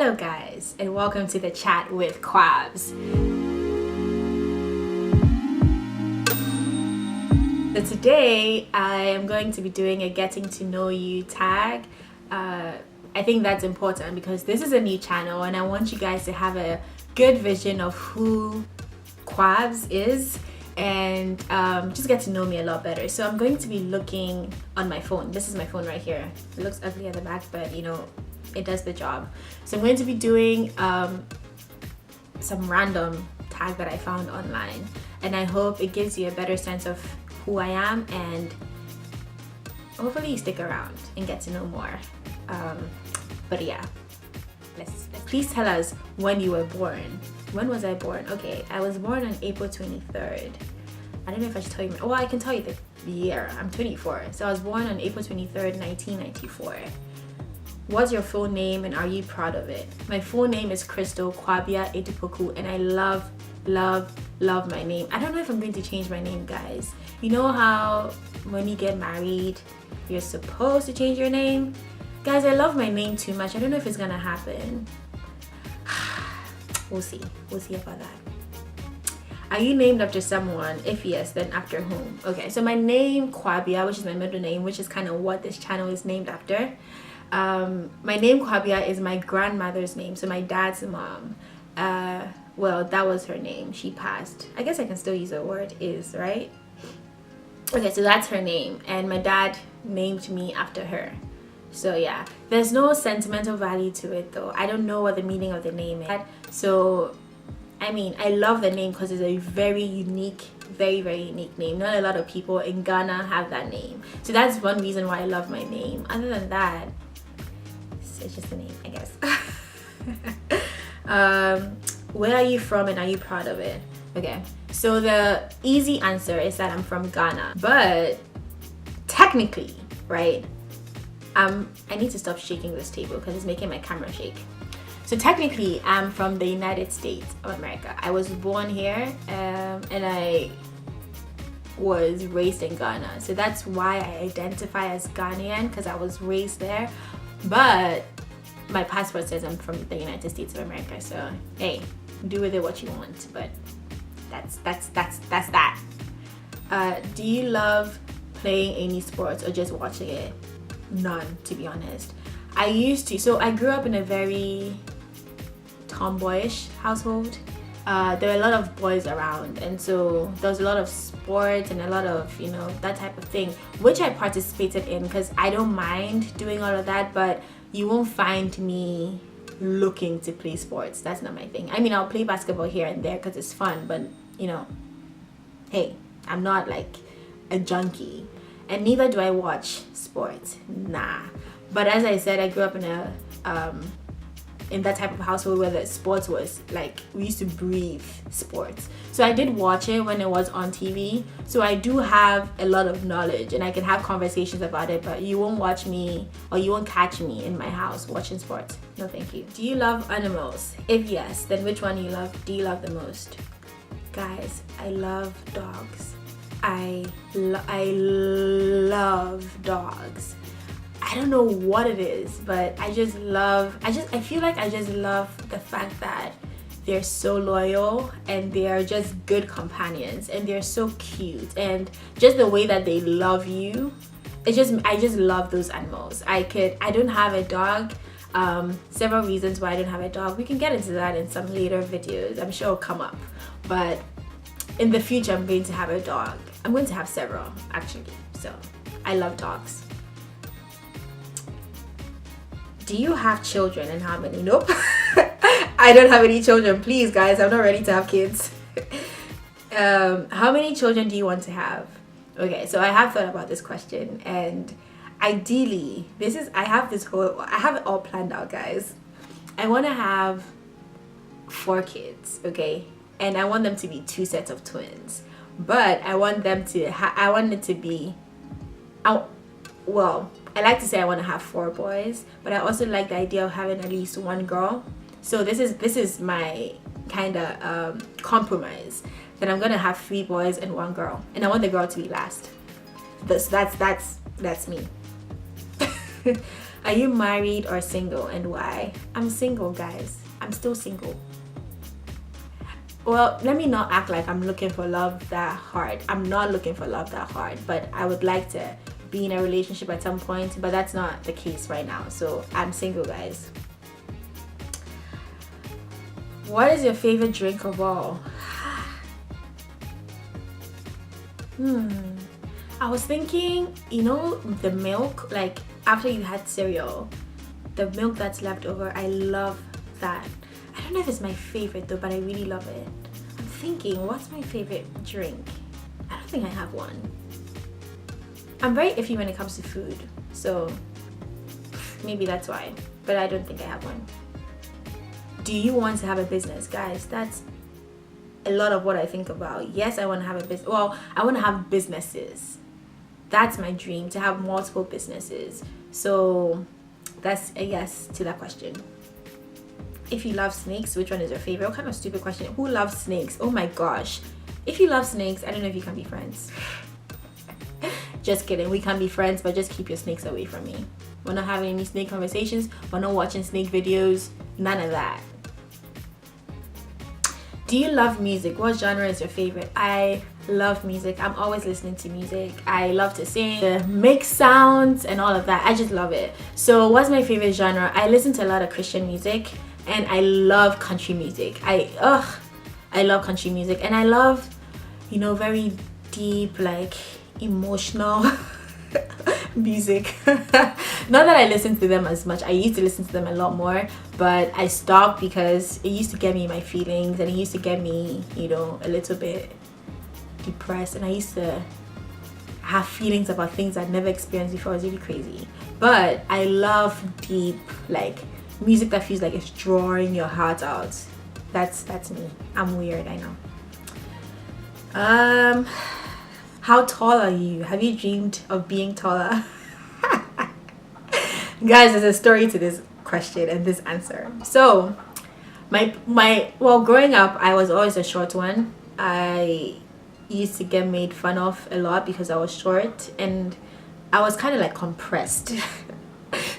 Hello guys, and welcome to the chat with Kwabz. So today I am going to be doing a getting to know you tag. I think that's important because this is a new channel and I want you guys to have a good vision of who Kwabz is and just get to know me a lot better. So I'm going to be looking on my phone. This is my phone right here. It looks ugly at the back, but you know, it does the job. So I'm going to be doing some random tag that I found online, and I hope it gives you a better sense of who I am, and hopefully you stick around and get to know more. But yeah, please tell us when you were born. When was I born? Okay, I was born on April 23rd. I don't know if I should tell you. Oh, I can tell you the year. I'm 24. So I was born on April 23rd, 1994. What's your full name and are you proud of it? My full name is Crystal Kwabia Edipoku, and I love my name. I don't know if I'm going to change my name, guys. You know how when you get married, you're supposed to change your name? Guys, I love my name too much. I don't know if it's gonna happen. We'll see about that. Are you named after someone? If yes, then after whom? Okay, so my name Kwabia, which is my middle name, which is kind of what this channel is named after. My name Kwabia is my grandmother's name, so my dad's mom. Well, that was her name. She passed. I guess I can still use the word is, right? Okay, so that's her name, and my dad named me after her. So yeah, there's no sentimental value to it though. I don't know what the meaning of the name is. So I mean, I love the name because it's a very unique, very unique name. Not a lot of people in Ghana have that name. So that's one reason why I love my name. Other than that, it's just a name, I guess. Where are you from and are you proud of it? Okay, so the easy answer is that I'm from Ghana, but technically, right, I need to stop shaking this table because it's making my camera shake. So technically, I'm from the United States of America. I was born here and I was raised in Ghana. So that's why I identify as Ghanaian, because I was raised there. But my passport says I'm from the United States of America. So hey, do with it what you want. But that's that. Do you love playing any sports or just watching it? None, to be honest. I used to. So I grew up in a very tomboyish household. There were a lot of boys around, and so there was a lot of sports and a lot of, you know, that type of thing, which I participated in because I don't mind doing all of that, but you won't find me looking to play sports. That's not my thing. I mean, I'll play basketball here and there because it's fun, but you know, hey, I'm not like a junkie, and neither do I watch sports. Nah. But as I said, I grew up in a in that type of household where the sports was like, we used to breathe sports. So I did watch it when it was on TV. So I do have a lot of knowledge and I can have conversations about it, but you won't watch me or you won't catch me in my house watching sports. No, thank you. Do you love animals? If yes, then which one do you love the most? Guys, I love dogs. I love dogs. I don't know what it is, but I feel like I just love the fact that they're so loyal and they are just good companions and they're so cute, and just the way that they love you. I just love those animals. I don't have a dog. Several reasons why I don't have a dog. We can get into that in some later videos. I'm sure it'll come up. But in the future, I'm going to have a dog. I'm going to have several, actually. So I love dogs. Do you have children and how many? Nope. I don't have any children. Please, guys, I'm not ready to have kids. How many children do you want to have? Okay, so I have thought about this question, and ideally, I have it all planned out, guys. I want to have 4 kids, okay? And I want them to be 2 sets of twins. But I want them to I like to say I want to have 4 boys, but I also like the idea of having at least 1 girl. So this is my kind of compromise, that I'm gonna have 3 boys and 1 girl, and I want the girl to be last. That's me. Are you married or single, and why? I'm single, guys. I'm still single. Well, let me not act like I'm looking for love that hard. I'm not looking for love that hard, but I would like to be in a relationship at some point, but that's not the case right now. So I'm single, guys. What is your favorite drink of all? I was thinking, you know, the milk, like after you had cereal, the milk that's left over, I love that. I don't know if it's my favorite though, but I really love it. I'm thinking, what's my favorite drink? I don't think I have one. I'm very iffy when it comes to food, so maybe that's why, but I don't think I have one. Do you want to have a business? Guys, that's a lot of what I think about. Yes, I want to have a business. Well, I want to have businesses. That's my dream, to have multiple businesses. So that's a yes to that question. If you love snakes, which one is your favorite? What kind of stupid question? Who loves snakes? Oh my gosh. If you love snakes, I don't know if you can be friends. Just kidding. We can be friends, but just keep your snakes away from me. We're not having any snake conversations. We're not watching snake videos. None of that. Do you love music? What genre is your favorite? I love music. I'm always listening to music. I love to sing, make sounds and all of that. I just love it. So what's my favorite genre? I listen to a lot of Christian music, and I love country music. I love country music, and I love, you know, very deep, like emotional music. Not that I listen to them as much. I used to listen to them a lot more, but I stopped because it used to get me in my feelings, and it used to get me, you know, a little bit depressed, and I used to have feelings about things I'd never experienced before. It was really crazy. But I love deep, like music that feels like it's drawing your heart out. That's me. I'm weird, I know. How tall are you? Have you dreamed of being taller? Guys, there's a story to this question and this answer. So well, growing up, I was always a short one. I used to get made fun of a lot because I was short, and I was kind of like compressed.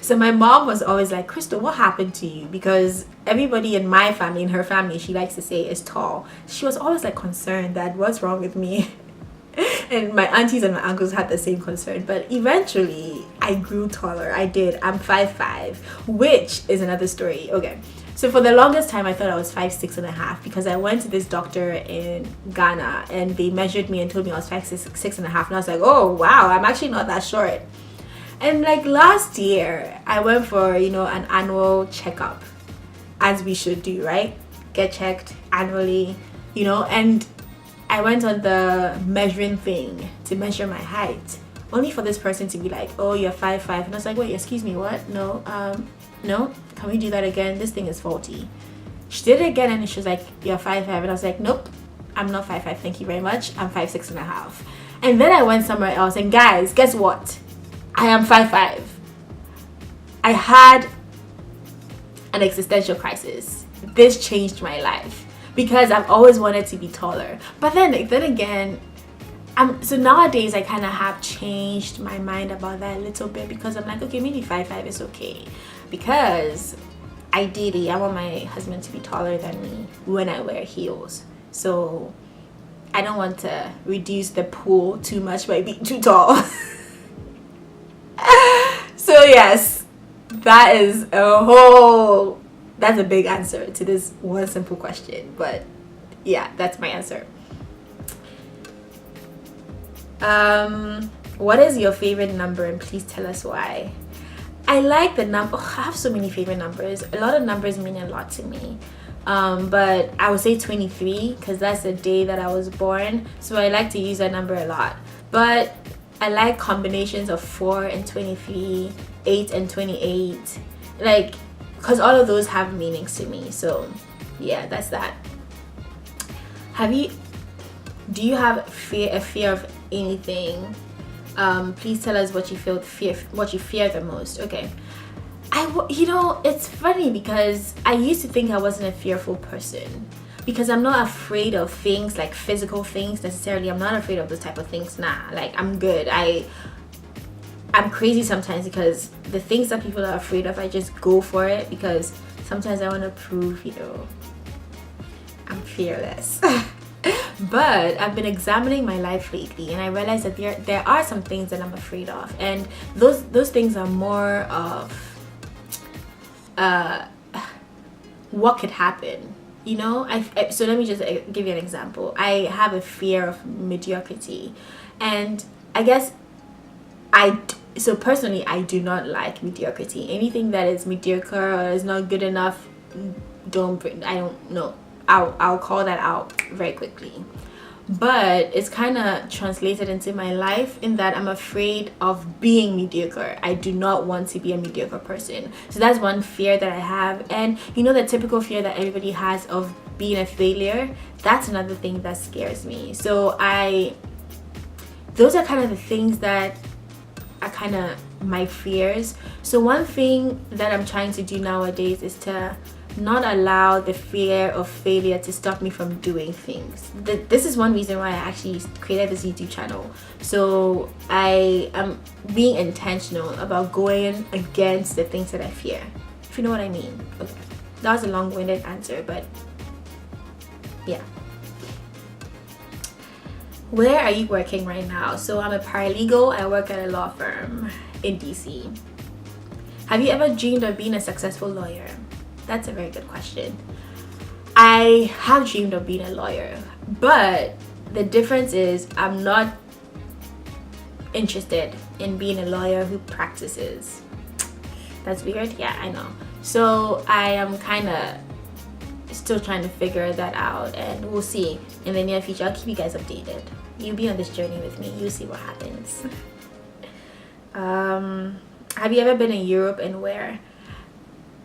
So my mom was always like, Crystal, what happened to you? Because everybody in my family, in her family, she likes to say is tall. She was always like concerned that what's wrong with me. And my aunties and my uncles had the same concern, but eventually I grew taller. I did. I'm 5'5", which is another story. Okay, so for the longest time I thought I was 5'6.5", because I went to this doctor in Ghana and they measured me and told me I was 5'6.5", and I was like, oh wow, I'm actually not that short. And like last year I went for, you know, an annual checkup, as we should do, right? Get checked annually, you know, and I went on the measuring thing to measure my height, only for this person to be like, oh, you're 5'5", and I was like, wait, excuse me, what? No, can we do that again? This thing is faulty. She did it again, and she was like, you're 5'5", and I was like, nope, I'm not 5'5", thank you very much, I'm 5'6.5". And then I went somewhere else, and guys, guess what? I am 5'5". I had an existential crisis. This changed my life, because I've always wanted to be taller. But then again, so nowadays I kind of have changed my mind about that a little bit, because I'm like, okay, maybe 5'5" is okay, because ideally I want my husband to be taller than me when I wear heels. So I don't want to reduce the pool too much by being too tall. So yes, that's a big answer to this one simple question, but yeah, that's my answer. What is your favorite number, and please tell us why? I like the number. I have so many favorite numbers. A lot of numbers mean a lot to me, but I would say 23, because that's the day that I was born, so I like to use that number a lot. But I like combinations of 4 and 23, 8 and 28, like, because all of those have meanings to me. So yeah, that's that. Do you have a fear of anything? Please tell us what you fear the most. Okay, you know, it's funny because I used to think I wasn't a fearful person, because I'm not afraid of things like physical things necessarily. I'm not afraid of those type of things. Nah, like I'm good. I'm crazy sometimes because the things that people are afraid of, I just go for it because sometimes I want to prove, I'm fearless. But I've been examining my life lately, and I realized that there are some things that I'm afraid of, and those things are more of what could happen. So let me just give you an example. I have a fear of mediocrity, and I guess so personally, I do not like mediocrity. Anything that is mediocre or is not good enough, I don't know. I'll call that out very quickly. But it's kind of translated into my life in that I'm afraid of being mediocre. I do not want to be a mediocre person. So that's one fear that I have. And the typical fear that everybody has of being a failure, that's another thing that scares me. So those are kind of the things that are kind of my fears. So one thing that I'm trying to do nowadays is to not allow the fear of failure to stop me from doing things. This is one reason why I actually created this YouTube channel. So I am being intentional about going against the things that I fear, if you know what I mean. Okay, that was a long-winded answer, but yeah. Where are you working right now? So I'm a paralegal. I work at a law firm in DC. Have you ever dreamed of being a successful lawyer? That's a very good question. I have dreamed of being a lawyer, but the difference is I'm not interested in being a lawyer who practices. That's weird. Yeah, I know. So I am kind of still trying to figure that out, and we'll see in the near future. I'll keep you guys updated. You'll be on this journey with me. You'll see what happens. Have you ever been in Europe, and where?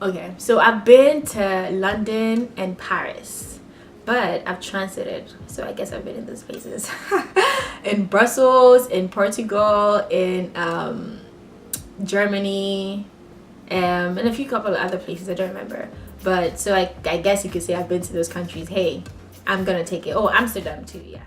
Okay, so I've been to London and Paris, but I've transited, so I guess I've been in those places. In Brussels, in Portugal, in Germany, and a few couple of other places I don't remember. But so I guess you could say I've been to those countries. Hey, I'm gonna take it. Oh, Amsterdam too, yeah.